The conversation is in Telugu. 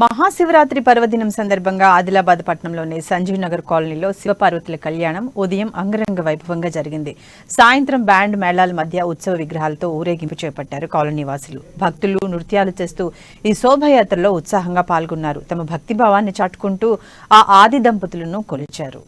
మహాశివరాత్రి పర్వదినం సందర్భంగా ఆదిలాబాద్ పట్టణంలోని సంజీవ్ నగర్ కాలనీలో శివపార్వతుల కళ్యాణం ఉదయం అంగరంగ వైభవంగా జరిగింది. సాయంత్రం బ్యాండ్ మేళాల మధ్య ఉత్సవ విగ్రహాలతో ఊరేగింపు చేపట్టారు కాలనీ వాసులు. భక్తులు నృత్యాలు చేస్తూ ఈ శోభయాత్రలో ఉత్సాహంగా పాల్గొన్నారు. తమ భక్తిభావాన్ని చాటుకుంటూ ఆ ఆది దంపతులను కొలిచారు.